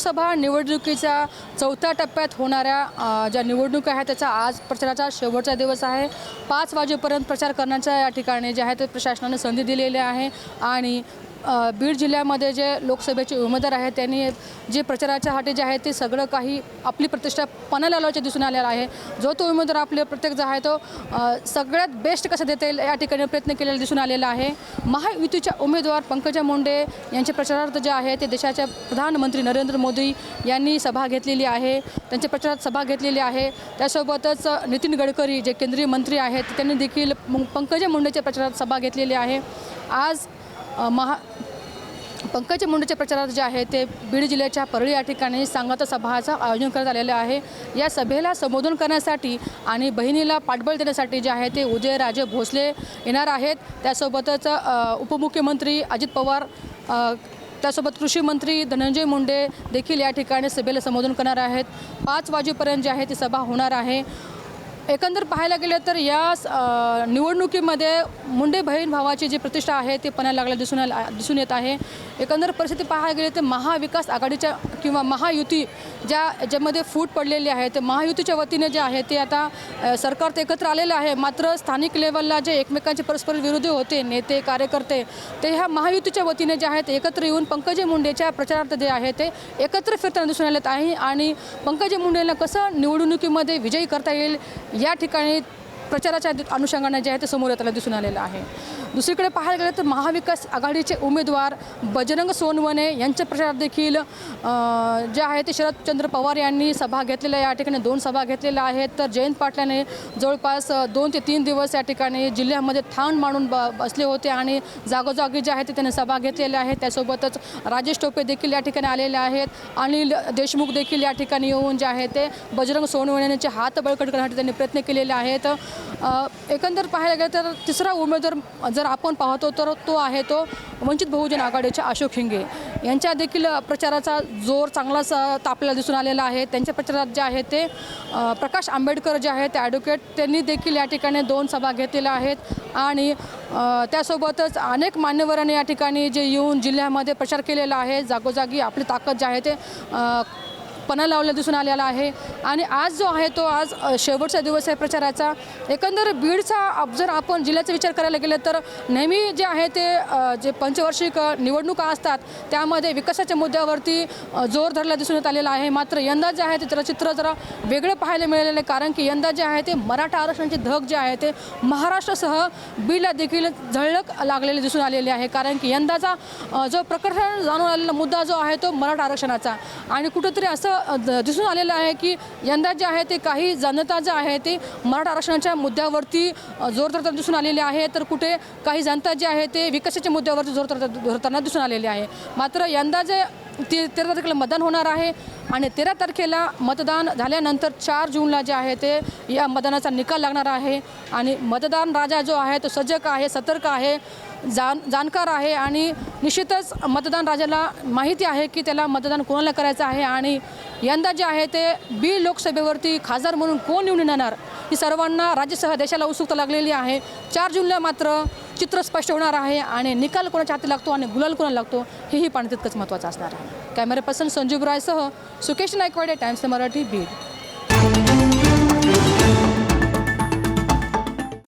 लोकसभा निवडणुकीच्या चौथ्या टप्प्यात होणाऱ्या ज्या निवडणुका आहेत त्याचा आज प्रचाराचा शेवटचा दिवस आहे। 5 वाजेपर्यंत प्रचार करण्याच्या या ठिकाणी जे आहे ते प्रशासनाने संधी दिलेली आहे आणि बीड जिल्ह्यामध्ये जे लोकसभेचे उमेदवार आहेत त्यांनी जे प्रचाराच्या हाती जे आहे ते सगळं काही आपली प्रतिष्ठा पणाला लावल्याचे दिसून आलेला आहे। जो तो उमेदवार आपले प्रत्येक जो आहे तो सगळ्यात बेस्ट कसं देता येईल या ठिकाणी प्रयत्न केलेला दिसून आलेला आहे। महायुतीच्या उमेदवार पंकजा मुंडे यांचे प्रचारार्थ जे आहे ते देशाचे प्रधानमंत्री नरेंद्र मोदी यांनी सभा घेतलेली आहे, त्यांच्या प्रचारात सभा घेतलेली आहे। त्यासोबतच नितीन गडकरी जे केंद्रीय मंत्री आहेत त्यांनी देखील पंकजा मुंडेच्या प्रचारात सभा घेतलेली आहे। आज पंकजा मुंडेच्या प्रचारात जे आहे ते बीड जिल्ह्याच्या परळी या ठिकाणी सांगता सभाचं आयोजन करण्यात आलेलं आहे। या सभेला संबोधन करण्यासाठी आणि बहिणीला पाठबळ देण्यासाठी जे आहे ते उदयराजे भोसले येणार आहेत। त्यासोबतच उपमुख्यमंत्री अजित पवार त्यासोबत कृषी मंत्री धनंजय मुंडे देखील या ठिकाणी सभेला संबोधन करणार आहेत। 5 वाजेपर्यंत जी आहे ती सभा होणार आहे। एकंदर पाहायला गेलं तर या निवडणुकीमध्ये मुंडे बहीण भावाची जी प्रतिष्ठा आहे ती पणाला लागल्या दिसून येत आहे। एकंदर परिस्थिती पाहायला गेली तर महाविकास आघाडीच्या किंवा महायुती ज्यामध्ये फूट पडलेली आहे ते महायुतीच्या वतीने जे आहे ते आता सरकार ते एकत्र आलेलं आहे। मात्र स्थानिक लेवलला जे एकमेकांचे परस्पर विरोधी होते नेते कार्यकर्ते ते ह्या महायुतीच्या वतीने जे आहेत एकत्र येऊन पंकजा मुंडेच्या प्रचारार्थ जे आहे ते एकत्र फिरताना दिसून आलेत आहे आणि पंकजा मुंडेला कसं निवडणुकीमध्ये विजयी करता येईल या ठिकाणी प्रचाराच्या अनुषंगाने जे आहे ते समोर येताना दिसून आलेलं आहे। दुसरीकडे पाहायला गेलं तर महाविकास आघाडीचे उमेदवार बजरंग सोनवणे यांच्या प्रचारात देखील जे आहे ते शरदचंद्र पवार यांनी सभा घेतलेल्या या ठिकाणी 2 सभा घेतलेल्या आहेत। तर जयंत पाटलाने जवळपास 2 ते 3 दिवस या ठिकाणी जिल्ह्यामध्ये ठाण मांडून बसले होते आणि जागोजागी जे आहे ते त्यांनी सभा घेतलेल्या आहेत। त्यासोबतच राजेश टोपे देखील या ठिकाणी आलेले आहेत। अनिल देशमुख देखील या ठिकाणी येऊन जे आहे ते बजरंग सोनवणे यांचे हात बळकट करण्यासाठी त्यांनी प्रयत्न केलेले आहेत। एकंदर पाहायला गेलं तर तिसरा उमेदवार जर आपण पाहतो तर तो आहे तो वंचित बहुजन आघाडीचे अशोक हिंगे यांच्या देखील प्रचाराचा जोर चांगलाच तापलेला दिसून आलेला आहे। त्यांच्या प्रचारात जे आहे ते प्रकाश आंबेडकर जे आहेत ते ॲडव्होकेट त्यांनी देखील या ठिकाणी 2 सभा घेतलेल्या आहेत आणि त्यासोबतच अनेक मान्यवरांनी या ठिकाणी जे येऊन जिल्ह्यामध्ये प्रचार केलेला आहे। जागोजागी आपली ताकद जी आहे ते पणा लावला दिसून आलेला आहे आणि आज जो आहे तो आज शेवटचा दिवस आहे प्रचाराचा। एकंदर बीडचा जर आपण जिल्ह्याचा विचार करायला गेलं तर नेहमी जे आहे ते जे पंचवार्षिक निवडणुका असतात त्यामध्ये विकासाच्या मुद्द्यावरती जोर धरला दिसून येत आलेला आहे। मात्र यंदा जे आहे ते त्याला चित्र जरा वेगळं पाहायला मिळालेलं आहे, कारण की यंदा जे आहे ते मराठा आरक्षणाची धग जे आहे ते महाराष्ट्रासह बीडला देखील झळक लागलेली दिसून आलेली आहे। कारण की यंदाचा जो प्रकरण जाणून आलेला मुद्दा जो आहे तो मराठा आरक्षणाचा आणि कुठंतरी असं दिसून आलेलं आहे की यंदा जे आहे ते काही जनता जे आहे ते मराठा आरक्षणाच्या मुद्द्यावरती जोर धरताना दिसून आलेली आहे, तर कुठे काही जनता जे आहे ते विकासाच्या मुद्द्यावरती जोर धरताना दिसून आलेली आहे। मात्र यंदा जे 13 तारखेला मतदान होणार आहे आणि 13 तारखेला मतदान झाल्यानंतर 4 जूनला जे आहे ते या मतदानाचा निकाल लागणार आहे आणि मतदान राजा जो आहे तो सजग आहे, सतर्क आहे, जाणकार आहे आणि निश्चितच मतदान राजाला माहिती आहे की त्याला मतदान कोणाला करायचं आहे आणि यंदा जे आहे ते बीड लोकसभेवरती खासदार म्हणून कोण निवडून येणार ही सर्वांना राज्यासह देशाला उत्सुकता लागलेली आहे। 4 जूनला मात्र चित्र स्पष्ट होणार आहे आणि निकाल कोणाच्या हाती लागतो आणि गुलाल कोणाला लागतो हेही पाहणं तितकंच महत्त्वाचं असणार आहे। कॅमेरा पर्सन संजीव रायसह सुकेश नायकवाडे, टाइम्स मराठी, बीड।